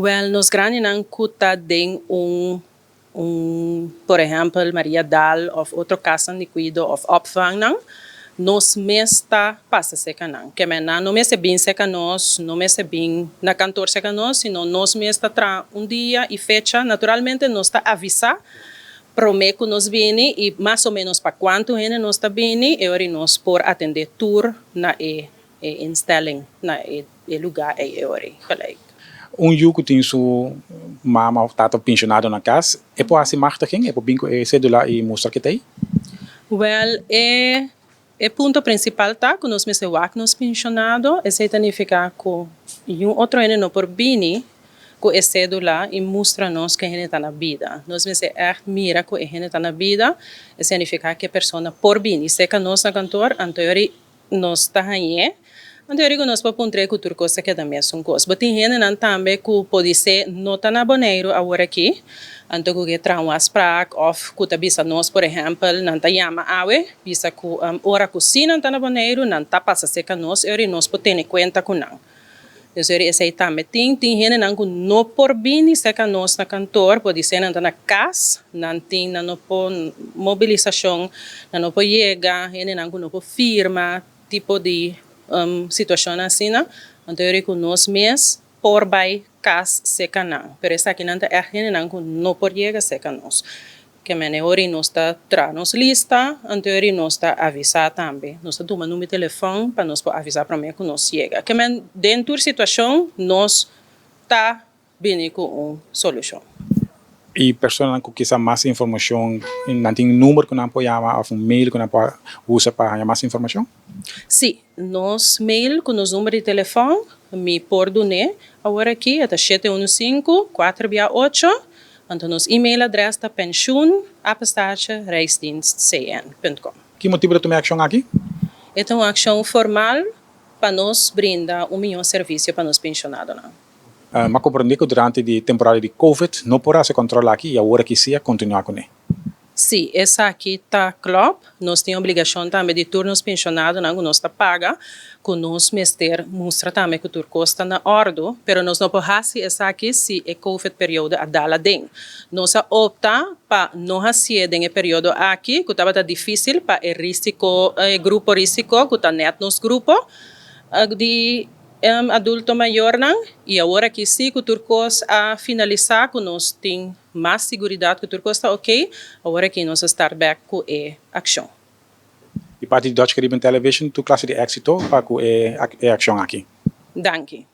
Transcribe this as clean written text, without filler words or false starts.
Well, nos granin ang kuta ding por exemplo, Maria Dal of outro casa de cuido of opvang nang nos mesta passa seca não. Que mena não me se bem seca nós, não me se bem na cantor seca nós, sino nos mesta tra dia e fecha, naturalmente nos está avisar prometo nos bini e mais ou menos para quanto gente nos está bini e ori nos por atender tour na instelling na lugar ori gelijk. Jugo tem sua mama ou tata pensionado na casa, é por assim machtiging, é por bingo e cédula e mostra que tem? Well, ponto principal tá que nós me se nos pensionado, é significa que outro ano no por bini com a cédula e mostra-nos que a gente está na vida. Nós me se mira que a gente está na vida, é significa que a pessoa por bini, se que nós na cantor, anterior nós está aí. Anterior nós podemos encontrar que outra coisa que também são coisas. Mas tem gente não também que pode ser não tá na boneiro agora aqui. Então que trauma spraak of que bisa nós por exemplo não tá chama awe, bisa que ora cozinha não tá na boneiro, não tá passa seca nós, e nós podemos ter conta com não. Então esse aí também tem gente não que não por bem seca nós na cantor, pode ser não tá na casa, não tem não por mobilização, não por chega, gente não que não por firma, tipo de situação assim, né? Então eu que nós mesmos por vai cas seca não, pero essa aqui não é gente não por chegar seca nós, que menor nós está tra nos lista, anterior nós está avisar também, nós está tomando meu telefone para nós avisar para mim que nós chega, que dentro da situação nós está vindo com uma solução. E pessoa que quer mais informação, não tem número que não pode chamar ou mail que não pode usar para chamar mais informação? Sim, nos mail com os números de telefone, me por doné, agora aqui é 715-468, então nos e-mail adresse é pensioen@rijksdienstcn.com. Que motivo de tomar ação aqui? É uma ação formal para nos brindar melhor serviço para nos pensionados. Mas compreendo que durante a temporada de Covid não poderá se controlar aqui e agora que sim, continuar com ele. Sim, essa aqui está claro. Nós temos obrigação também de turnos pensionados, não nós está paga, que nós mester mostra também que o custa na ordem, mas nós não podemos essa aqui se é Covid período a dala den. Nós opta para não fazer em período aqui, que estava difícil para o risco, grupo risco, que está net nos grupo de adulto maior não, e agora que sim, que o turcos a finalizar, que nós tem mais segurança que o turcos está ok, agora que nós estar back com a ação. E parte de Dutch Caribbean Television, tu classe de éxito para com a ação aqui. Danke.